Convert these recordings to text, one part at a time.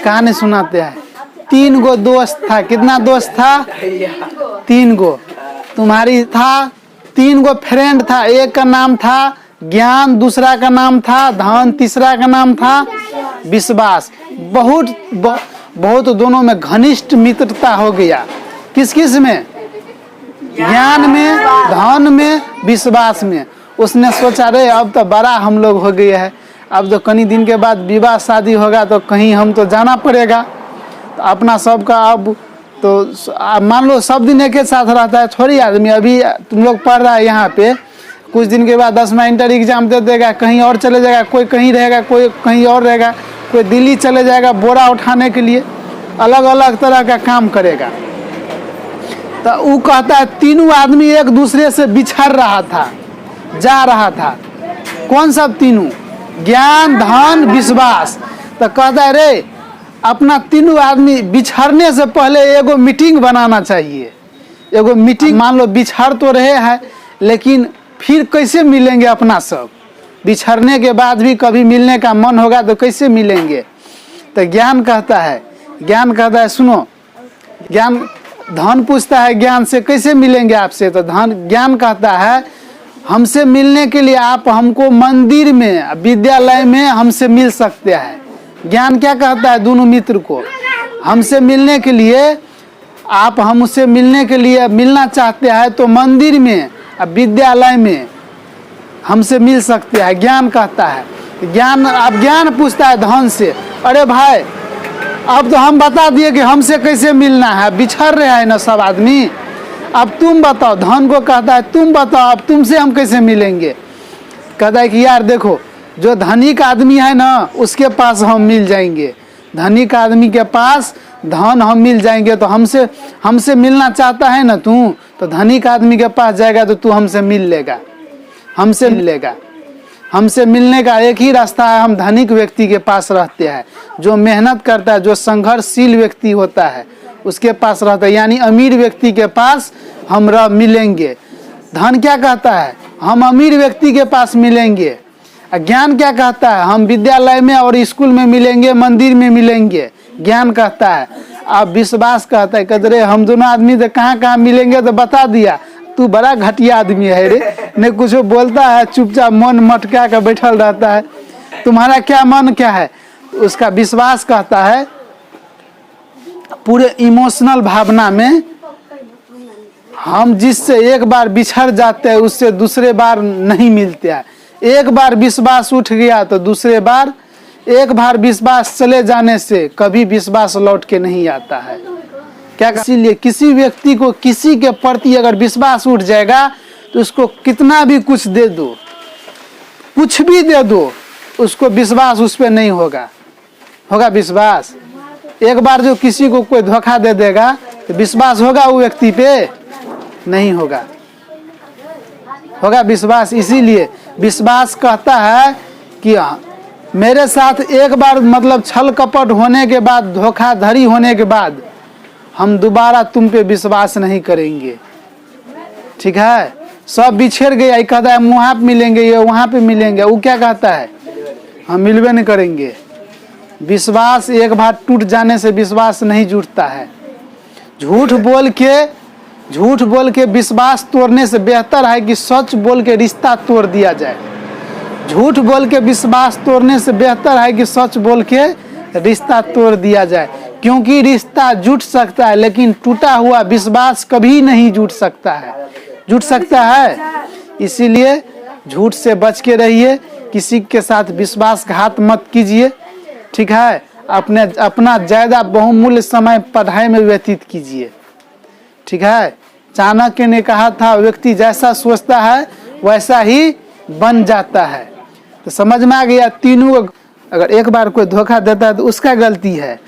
कहानी सुनाते हैं। 3 गो दोस्त था। कितना दोस्त था? 3 गो। तुम्हारी था 3 गो फ्रेंड था। एक का नाम था ज्ञान, दूसरा का नाम था धन, तीसरा का नाम था विश्वास। बहुत दोनों में घनिष्ठ मित्रता हो गया। किस किस में? ज्ञान में, धन में, विश्वास में। उसने सोचा रे अब तो बड़ा हम लोग हो गए हैं, अब तो कई दिन के बाद विवाह शादी होगा तो कहीं हम तो जाना पड़ेगा। तो अपना सबका अब तो मान लो सब दिन एक साथ रहता है थोड़ी आदमी। अभी तुम लोग पढ़ रहा है यहाँ पे, कुछ दिन के बाद 10वां इंटर एग्जाम दे देगा, कहीं और चले जाएगा, कोई कहीं रहेगा, कोई कहीं और रहेगा, कोई दिल्ली चले जाएगा बोरा उठाने के लिए, अलग अलग तरह का काम करेगा। तो वो कहता है 3 आदमी एक दूसरे से बिछड़ रहा था, जा रहा था। कौन सब 3? ज्ञान, धन, विश्वास। तो कहता है रे अपना 3 आदमी बिछड़ने से पहले एगो मीटिंग बनाना चाहिए। एगो मीटिंग, मान लो बिछड़ तो रहे हैं लेकिन फिर कैसे मिलेंगे अपना सब? बिछड़ने के बाद भी कभी मिलने का मन होगा तो कैसे मिलेंगे? तो ज्ञान कहता है सुनो, ज्ञान धन पूछता है ज्ञान से कैसे मिलेंगे आपसे? तो ज्ञान कहता है हमसे मिलने के लिए आप हमको मंदिर में, विद्यालय में हमसे मिल सकते हैं। ज्ञान क्या कहता है दोनों मित्र को? हमसे मिलने के लिए, आप हमसे मिलने के लिए मिलना चाहते हैं तो मंदिर में, विद्यालय में हमसे मिल सकते हैं। ज्ञान कहता है, ज्ञान पूछता है धन से, अरे भाई अब तो हम बता दिए कि हमसे कैसे मिलना है, बिछड़ रहे हैं ना सब आदमी, अब तुम बताओ। धन को कहता है तुम बताओ अब तुमसे हम कैसे मिलेंगे? कहता है कि यार देखो, जो धनिक आदमी है ना उसके पास हम मिल जाएंगे, धनिक आदमी के पास धन हम मिल जाएंगे। तो हमसे मिलना चाहता है ना तू, तो धनिक आदमी के पास जाएगा तो तू हमसे मिल लेगा, हमसे मिलेगा। हमसे मिलने का एक ही रास्ता है, हम धनिक व्यक्ति के पास रहते हैं, जो मेहनत करता है, जो संघर्षशील व्यक्ति होता है उसके पास रहता है, यानी अमीर व्यक्ति के पास हम मिलेंगे। धन क्या कहता है? हम अमीर व्यक्ति के पास मिलेंगे। ज्ञान क्या कहता है? हम विद्यालय में और स्कूल में मिलेंगे, मंदिर में मिलेंगे। ज्ञान कहता है। अब विश्वास कहता है कदरे हम दोनों आदमी तो कहाँ कहाँ मिलेंगे तो बता दिया, तू बड़ा घटिया आदमी है रे, नहीं कुछ बोलता है, चुपचाप मन मटका कर बैठल रहता है, तुम्हारा क्या मन क्या है? उसका विश्वास कहता है पूरे इमोशनल भावना में हम जिससे एक बार बिछड़ जाते हैं उससे दूसरे बार नहीं मिलते हैं। एक बार विश्वास उठ गया तो दूसरे बार, एक बार विश्वास चले जाने से कभी विश्वास लौट के नहीं आता है। क्या? इसीलिए किसी व्यक्ति को किसी के प्रति अगर विश्वास उठ जाएगा तो उसको कितना भी कुछ दे दो, कुछ भी दे दो, उसको विश्वास उस पर नहीं होगा विश्वास। एक बार जो किसी को कोई धोखा दे देगा तो विश्वास होगा वो व्यक्ति पे? नहीं होगा विश्वास। इसीलिए विश्वास कहता है कि मेरे साथ एक बार मतलब छल कपट होने के बाद, धोखाधड़ी होने के बाद हम दोबारा तुम पे विश्वास नहीं करेंगे, ठीक है? सब बिछड़ गया, कहता है वहाँ पे मिलेंगे, ये वहाँ पे मिलेंगे, वो क्या कहता है? हम मिलवे नहीं करेंगे। विश्वास एक बार टूट जाने से विश्वास नहीं जुटता है। झूठ बोल के विश्वास तोड़ने से बेहतर है कि सच बोल के रिश्ता तोड़ दिया जाए। झूठ बोल के विश्वास तोड़ने से बेहतर है कि सच बोल के रिश्ता तोड़ दिया जाए, क्योंकि रिश्ता जुट सकता है लेकिन टूटा हुआ विश्वास कभी नहीं जुट सकता है। इसीलिए झूठ से बच के रहिए, किसी के साथ विश्वासघात मत कीजिए, ठीक है? अपना ज़्यादा बहुमूल्य समय पढ़ाई में व्यतीत कीजिए, ठीक है? चाणक्य ने कहा था व्यक्ति जैसा सोचता है वैसा ही बन जाता है। तो समझ में आ गया? तीनों, अगर एक बार कोई धोखा देता है तो उसका गलती है,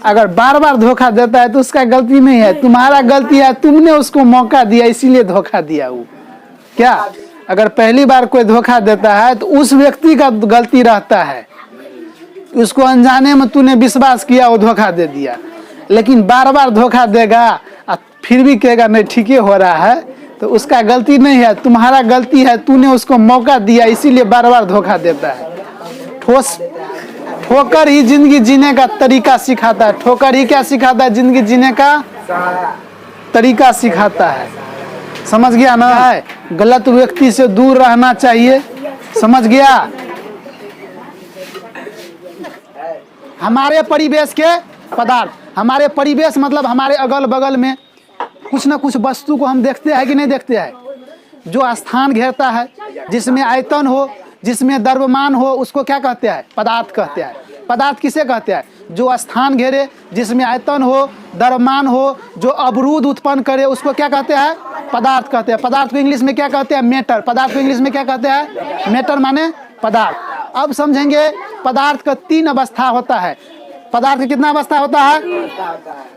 अगर बार बार धोखा देता है तो उसका गलती नहीं है, तुम्हारा गलती है, तुमने उसको मौका दिया इसीलिए धोखा दिया। वो क्या? अगर पहली बार कोई धोखा देता है तो उस व्यक्ति का गलती रहता है, उसको अनजाने में तूने विश्वास किया, वो धोखा दे दिया। लेकिन बार बार धोखा देगा और फिर भी कहेगा नहीं ठीक ही हो रहा है, तो उसका गलती नहीं है, तुम्हारा गलती है, तूने उसको मौका दिया इसीलिए बार बार धोखा देता है। ठोस ठोकर ही जिंदगी जीने का तरीका सिखाता है। ठोकर ही क्या सिखाता है? जिंदगी जीने का तरीका सिखाता है। समझ गया ना? है गलत व्यक्ति से दूर रहना चाहिए। समझ गया? हमारे परिवेश के पदार्थ, हमारे परिवेश मतलब हमारे अगल बगल में कुछ ना कुछ वस्तु को हम देखते हैं कि नहीं देखते हैं? जो स्थान घेरता है, जिसमें आयतन हो, जिसमें द्रव्यमान हो, उसको क्या कहते हैं? पदार्थ कहते हैं। पदार्थ किसे कहते हैं? जो स्थान घेरे, जिसमें आयतन हो, द्रव्यमान हो, जो अवरोध उत्पन्न करे, उसको क्या कहते हैं? पदार्थ कहते हैं। पदार्थ को इंग्लिश में क्या कहते हैं? मैटर। पदार्थ को इंग्लिश में क्या कहते हैं? मैटर माने पदार्थ। अब समझेंगे पदार्थ का 3 अवस्था होता है। पदार्थ का कितना अवस्था होता है?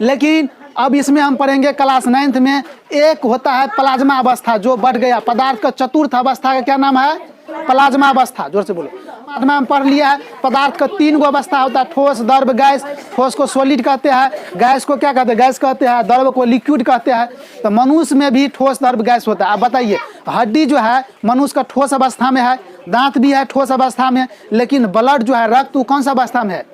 लेकिन अब इसमें हम पढ़ेंगे क्लास 9th में, एक होता है प्लाज्मा अवस्था जो बढ़ गया। पदार्थ का चतुर्थ अवस्था का क्या नाम है? प्लाज्मा अवस्था। जोर से बोलो। प्लाज्मा हम पढ़ लिया है। पदार्थ का 3 गो अवस्था होता है, ठोस, द्रव, गैस। ठोस को सॉलिड कहते हैं, गैस को क्या कहते हैं? गैस कहते हैं, द्रव को लिक्विड कहते हैं। तो मनुष्य में भी ठोस, द्रव, गैस होता है। आप बताइए, हड्डी जो है मनुष्य का ठोस अवस्था में है, दांत भी है ठोस अवस्था में, लेकिन ब्लड जो है, रक्त, वो कौन सा अवस्था में है?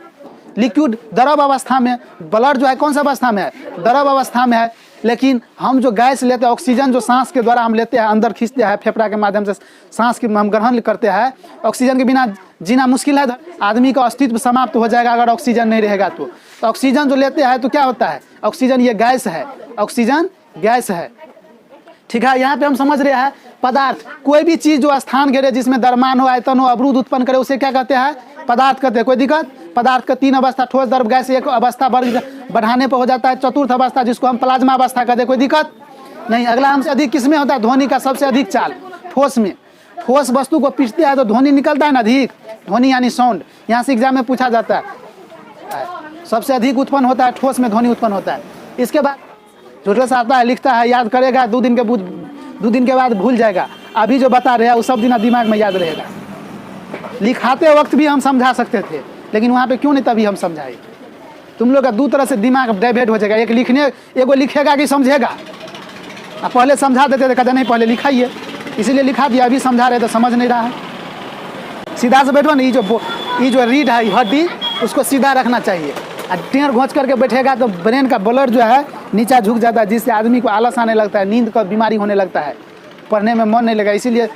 लिक्विड, द्रव अवस्था में। ब्लड जो है कौन सा अवस्था में है? द्रव अवस्था में है। लेकिन हम जो गैस लेते हैं, ऑक्सीजन जो सांस के द्वारा हम लेते हैं, अंदर खींचते हैं फेफड़ा के माध्यम से, सांस की हम ग्रहण करते हैं। ऑक्सीजन के बिना जीना मुश्किल है। आदमी का अस्तित्व समाप्त हो जाएगा अगर ऑक्सीजन नहीं रहेगा तो ऑक्सीजन जो लेते हैं तो क्या होता है? ऑक्सीजन ये गैस है, ऑक्सीजन गैस है। ठीक है, यहाँ पे हम समझ रहे हैं पदार्थ कोई भी चीज जो स्थान घेरे, जिसमें द्रव्यमान हो, आयतन हो, अवरोध उत्पन्न करे, उसे क्या कहते हैं? पदार्थ कहते हैं। कोई दिक्कत? पदार्थ का 3 अवस्था, ठोस, द्रव, गैस। एक अवस्था बढ़ाने पर हो जाता है चतुर्थ अवस्था, जिसको हम प्लाज्मा अवस्था कहते हैं। कोई दिक्कत नहीं। अगला हमसे अधिक किसमें होता है? ध्वनि का सबसे अधिक चाल ठोस में। ठोस वस्तु को पीटते हैं तो ध्वनि निकलता है ना, अधिक ध्वनि यानी साउंड। यहाँ से एग्जाम में पूछा जाता है, सबसे अधिक उत्पन्न होता है ठोस में, ध्वनि उत्पन्न होता है। इसके बाद झूठे से आता है, लिखता है, याद करेगा, 2 दिन के बाद भूल जाएगा। अभी जो बता रहे हैं वो सब दिन दिमाग में याद रहेगा। लिखाते वक्त भी हम समझा सकते थे, लेकिन वहाँ पे क्यों नहीं तभी हम समझाए। तुम लोग का 2 तरह से दिमाग डाइवर्ट हो जाएगा। एगो लिखेगा कि समझेगा। अब पहले समझा देते थे, कहते नहीं पहले लिखाइए, इसीलिए लिखा दिया। अभी समझा रहे तो समझ नहीं रहा है। सीधा से बैठो ना, ये जो रीढ़ है, हड्डी, उसको सीधा रखना चाहिए। और टेढ़ घोंच करके बैठेगा तो ब्रेन का ब्लड जो है नीचा झुक जाता है, जिससे आदमी को आलस आने लगता है, नींद का बीमारी होने लगता है, पढ़ने में मन नहीं लगा। इसीलिए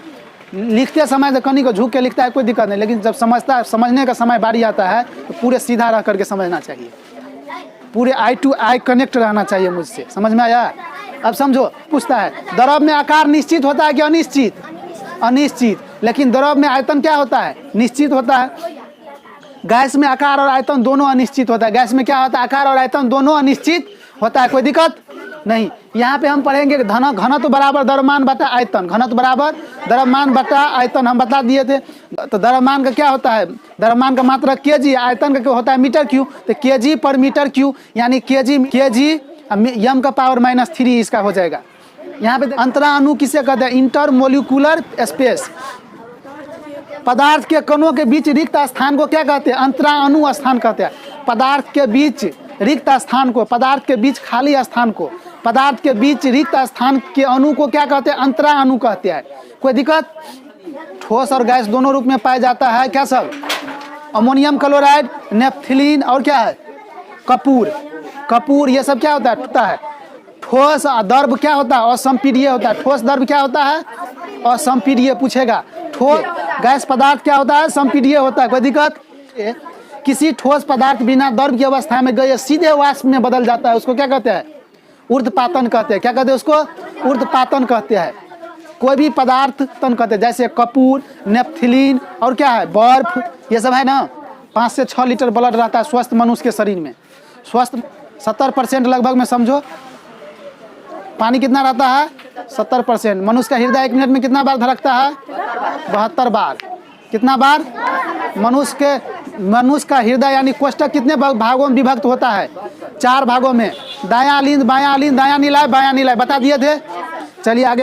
लिखते समय तो कनी को झुक के लिखता है, कोई दिक्कत नहीं, लेकिन जब समझने का समय बारी आता है तो पूरे सीधा रह करके समझना चाहिए। पूरे आई टू आई कनेक्ट रहना चाहिए मुझसे। समझ में आया? अब समझो, पूछता है द्रव में आकार निश्चित होता है कि अनिश्चित? अनिश्चित। लेकिन द्रव में आयतन क्या होता है? निश्चित होता है। गैस में आकार और आयतन दोनों अनिश्चित होता है। गैस में क्या होता है? आकार और आयतन दोनों अनिश्चित होता है। कोई दिक्कत नहीं। यहाँ पे हम पढ़ेंगे घनत्व बराबर द्रव्यमान बटा आयतन। घनत्व बराबर द्रव्यमान बटा आयतन हम बता दिए थे। तो द्रव्यमान का क्या होता है? द्रव्यमान का मात्रा केजी, आयतन का क्या होता है? Meter cube. तो केजी पर मीटर क्यूब यानी केजी यम का पावर -3 इसका हो जाएगा। यहाँ पे अंतरा अणु किसे कहते हैं? Intermolecular space. पदार्थ के कणों के बीच रिक्त स्थान को क्या कहते हैं? अंतरा अणु स्थान कहते हैं। पदार्थ के बीच रिक्त स्थान को, पदार्थ के बीच खाली स्थान को, पदार्थ के बीच रिक्त स्थान के अणु को क्या कहते हैं? अंतरा अणु कहते हैं। कोई दिक्कत? ठोस और गैस दोनों रूप में पाया जाता है। क्या सब? अमोनियम क्लोराइड, नेफ्थिलीन और क्या है? कपूर। कपूर ये सब क्या होता है? ठोस। द्रव क्या होता है? असंपीडीय होता है। ठोस द्रव क्या होता है? असंपीडीय पूछेगा। ठोस गैस पदार्थ क्या होता है? संपीडीय होता है। कोई दिक्कत? किसी ठोस पदार्थ बिना द्रव की अवस्था में गए सीधे वाष्प में बदल जाता है, उसको क्या कहते हैं? ऊर्ध्वपातन कहते हैं। क्या कहते हैं उसको? ऊर्ध्वपातन कहते हैं। कोई भी पदार्थ तन कहते हैं, जैसे कपूर, नेफ्थिलीन और क्या है? बर्फ, ये सब है ना। 5 से 6 लीटर ब्लड रहता है स्वस्थ मनुष्य के शरीर में। स्वस्थ 70% लगभग में समझो। पानी कितना रहता है? 70%। मनुष्य का हृदय 1 मिनट में कितना बार धड़कता है? 72 बार। कितना बार? मनुष्य का हृदय यानी कोष्ठक कितने भागों में विभक्त होता है? 4 भागों में। दायां अलिंद, बायां अलिंद, दायां नीलाय, बायां नीलाय बता दिए थे। चलिए आगे।